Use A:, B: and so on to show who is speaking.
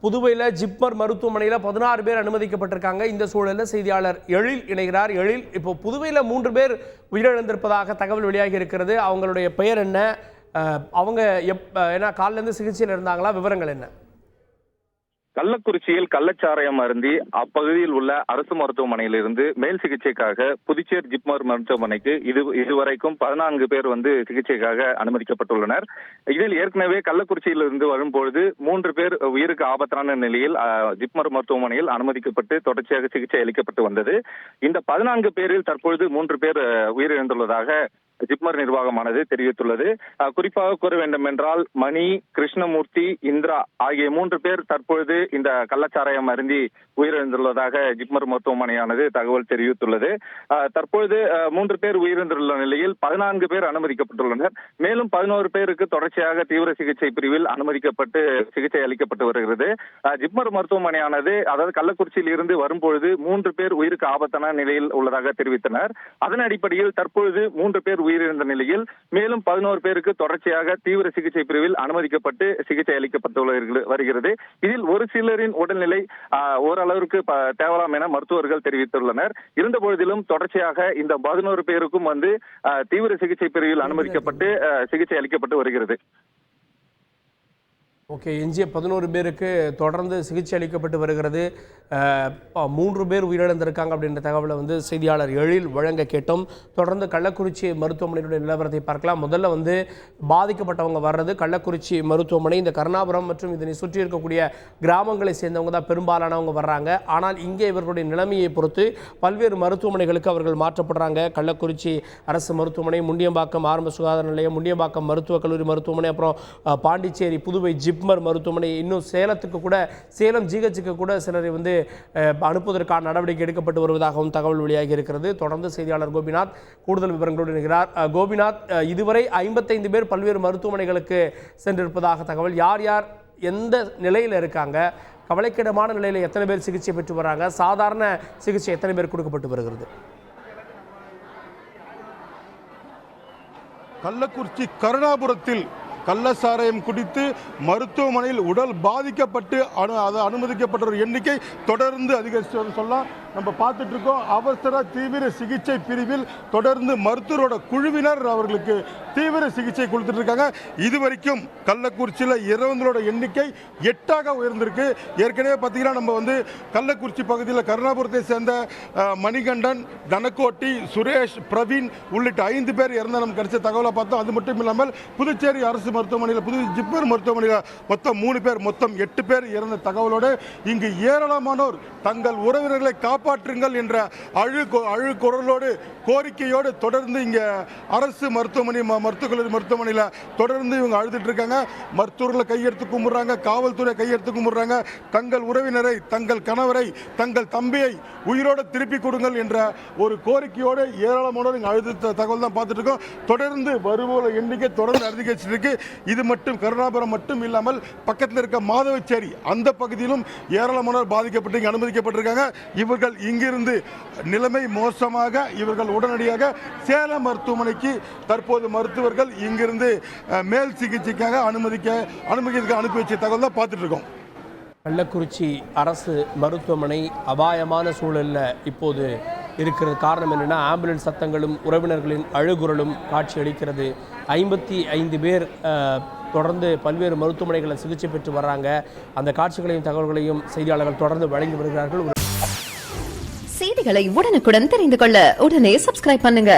A: புதுவையில் ஜிப்மர் மருத்துவமனையில் 16 பேர் அனுமதிக்கப்பட்டிருக்காங்க. இந்த சூழலில் செய்தியாளர் எழில் இணைகிறார். எழில், இப்போ புதுவையில் 3 பேர் உயிரிழந்திருப்பதாக தகவல் வெளியாகி இருக்கிறது. அவங்களுடைய பெயர் என்ன? அவங்க ஏன்னா காலிலேருந்து சிகிச்சையில் இருந்தாங்களா? விவரங்கள் என்ன?
B: கள்ளக்குறிச்சியில் கள்ளச்சாராயம் அருந்தி அப்பகுதியில் உள்ள அரசு மருத்துவமனையிலிருந்து மேல் சிகிச்சைக்காக புதுச்சேரி ஜிப்மர் மருத்துவமனைக்கு இதுவரைக்கும் 14 பேர் சிகிச்சைக்காக அனுமதிக்கப்பட்டுள்ளனர். இதில் ஏற்கனவே கள்ளக்குறிச்சியிலிருந்து வரும்பொழுது 3 பேர் உயிருக்கு ஆபத்தான நிலையில் ஜிப்மர் மருத்துவமனையில் அனுமதிக்கப்பட்டு தொடர்ச்சியாக சிகிச்சை அளிக்கப்பட்டு வந்தது. இந்த 14 பேரில் தற்பொழுது 3 பேர் உயிரிழந்துள்ளதாக ஜிப்மர் நிர்வாகமானது தெரிவித்துள்ளது. குறிப்பாக கூற வேண்டும் என்றால் மணி, கிருஷ்ணமூர்த்தி, இந்திரா ஆகிய 3 பேர் தற்பொழுது இந்த கள்ளச்சாராயம் அருந்தி உயிரிழந்துள்ளதாக ஜிப்மர் மருத்துவமனையானது தகவல் தெரிவித்துள்ளது. தற்பொழுது 3 பேர் உயிரிழந்துள்ள நிலையில் 14 பேர் அனுமதிக்கப்பட்டுள்ளனர். மேலும் 11 பேருக்கு தொடர்ச்சியாக தீவிர சிகிச்சை பிரிவில் அனுமதிக்கப்பட்டு சிகிச்சை அளிக்கப்பட்டு வருகிறது. ஜிப்மர் மருத்துவமனையானது அதாவது கள்ளக்குறிச்சியில் இருந்து வரும்பொழுது 3 பேர் உயிருக்கு ஆபத்தான நிலையில் உள்ளதாக தெரிவித்தனர். அதன் அடிப்படையில் தற்பொழுது 3 பேர் உயிரிழந்த நிலையில் மேலும் 11 பேருக்கு தொடர்ச்சியாக தீவிர சிகிச்சை பிரிவில் அனுமதிக்கப்பட்டு சிகிச்சை அளிக்கப்பட்டு வருகிறது. இதில் ஒரு சிலரின் உடல்நிலை ஓரளவிற்கு தேவலாம் என மருத்துவர்கள் தெரிவித்துள்ளனர். இருந்த பொழுதிலும் தொடர்ச்சியாக இந்த 11 பேருக்கும் தீவிர சிகிச்சை பிரிவில் அனுமதிக்கப்பட்டு சிகிச்சை அளிக்கப்பட்டு வருகிறது.
A: ஓகே, எஞ்சிய 11 பேருக்கு தொடர்ந்து சிகிச்சை அளிக்கப்பட்டு வருகிறது. 3 பேர் உயிரிழந்திருக்காங்க அப்படின்ற தகவலை செய்தியாளர் எழில் வழங்க கேட்டோம். தொடர்ந்து கள்ளக்குறிச்சி மருத்துவமனையினுடைய நிலவரத்தை பார்க்கலாம். முதல்ல பாதிக்கப்பட்டவங்க வர்றது கள்ளக்குறிச்சி மருத்துவமனை. இந்த கருணாபுரம் மற்றும் இதனை சுற்றி இருக்கக்கூடிய கிராமங்களை சேர்ந்தவங்க தான் பெரும்பாலானவங்க வர்றாங்க. ஆனால் இங்கே இவர்களுடைய நிலைமையை பொறுத்து பல்வேறு மருத்துவமனைகளுக்கு அவர்கள் மாற்றப்படுறாங்க. கள்ளக்குறிச்சி அரசு மருத்துவமனை, முண்டியம்பாக்கம் ஆரம்ப சுகாதார நிலையம், முண்டியம்பாக்கம் மருத்துவக் கல்லூரி மருத்துவமனை, அப்புறம் பாண்டிச்சேரி புதுவை ஜிப்மர் மருத்துவமனை, இன்னும் சேலம் ஜிஹெச்சுக்கு கூட சிலரை அனுப்புவதற்கான நடவடிக்கை எடுக்கப்பட்டு வருவதாகவும் தகவல் வெளியாகி இருக்கிறது. தொடர்ந்து செய்தியாளர் கோபிநாத் கூடுதல் விவரங்களோடு இருக்கிறார். கோபிநாத், இதுவரை 55 பேர் பல்வேறு மருத்துவமனைகளுக்கு சென்றிருப்பதாக தகவல். யார் யார் எந்த நிலையில் இருக்காங்க? கவலைக்கிடமான நிலையில் எத்தனை பேர் சிகிச்சை பெற்று வராங்க? சாதாரண சிகிச்சை எத்தனை பேர் கொடுக்கப்பட்டு வருகிறது?
C: கள்ளக்குறிச்சி கருணாபுரத்தில் கள்ளச்சாராயம் குடித்து மருத்துவமனையில் உடல் பாதிக்கப்பட்டு அனுமதிக்கப்பட்ட எண்ணிக்கை தொடர்ந்து அதிகரித்து சொல்லலாம். நம்ம பார்த்துட்டு இருக்கோம். அவசர தீவிர சிகிச்சை பிரிவில் தொடர்ந்து மருத்துவரோட குழுவினர் அவர்களுக்கு தீவிர சிகிச்சை கொடுத்துட்டு இருக்காங்க. இதுவரைக்கும் கள்ளக்குறிச்சியில் இறந்தோட எண்ணிக்கை 8ஆக உயர்ந்திருக்கு. ஏற்கனவே பார்த்தீங்கன்னா நம்ம கள்ளக்குறிச்சி பகுதியில் கருணாபுரத்தை சேர்ந்த மணிகண்டன், தனக்கோட்டி, சுரேஷ், பிரவீன் உள்ளிட்ட 5 பேர் இறந்த நம்ம கிடைச்ச தகவலை பார்த்தோம். அது மட்டும் இல்லாமல் புதுச்சேரி அரசு மருத்துவமனையில், புதுவை ஜிப்மர் மருத்துவமனையில் மொத்தம் 3 பேர், மொத்தம் 8 பேர் இறந்த தகவலோடு இங்கு ஏராளமானோர் தங்கள் உறவினர்களை காப்பாற்றுங்கள் என்ற அழுகுரலோடு கோரிக்கையோடு தொடர்ந்து இங்கே அரசு மருத்துவமனை, மருத்துவக் கல்லூரி மருத்துவமனையில் தொடர்ந்து இவங்க அழுதுட்டு இருக்காங்க. மருத்துவர்களை கையெடுத்து கும்பிடுறாங்க, காவல்துறை கையெடுத்து கும்பிடுறாங்க. தங்கள் உறவினரை, தங்கள் கணவரை, தங்கள் தம்பியை உயிரோடு திருப்பி கொடுங்கள் என்ற ஒரு கோரிக்கையோடு ஏராளமானோர் இங்கே அழுது தகவல் தான் பார்த்துட்டு இருக்கோம். தொடர்ந்து வருவோர் எண்ணிக்கை தொடர்ந்து அதிகரிச்சிட்டு இருக்கு. இது மட்டும் கருணாபுரம் மட்டும் இல்லாமல் பக்கத்தில் இருக்க மாதவச்சேரி அந்த பகுதியிலும் ஏராளமானோர் பாதிக்கப்பட்டு இங்கே அனுமதிக்கப்பட்டிருக்காங்க. இவர்கள் இங்கிருந்து நிலைமை மோசமாக இவர்கள் உடனடியாக சேலம் மருத்துவமனைக்கு தற்போது மருத்துவர்கள் இங்கிருந்து மேல் சிகிச்சைக்காக அனுமதிக்க அனுப்பி வச்ச தகவல் தான் பார்த்துட்டு இருக்கோம்.
A: கள்ளக்குறிச்சி அரசு மருத்துவமனை அபாயமான சூழலில் இப்போது இருக்கிறது. காரணம் என்னென்னா, ஆம்புலன்ஸ் சத்தங்களும் உறவினர்களின் அழுகுரலும் காட்சி அளிக்கிறது. 55 பேர் தொடர்ந்து பல்வேறு மருத்துவமனைகளில் சிகிச்சை பெற்று வர்றாங்க. அந்த காட்சிகளையும் தகவல்களையும் செய்தியாளர்கள் தொடர்ந்து வழங்கி வருகிறார்கள்.
D: செய்திகளை உடனுக்குடன் தெரிந்து கொள்ள உடனே சப்ஸ்கிரைப் பண்ணுங்க.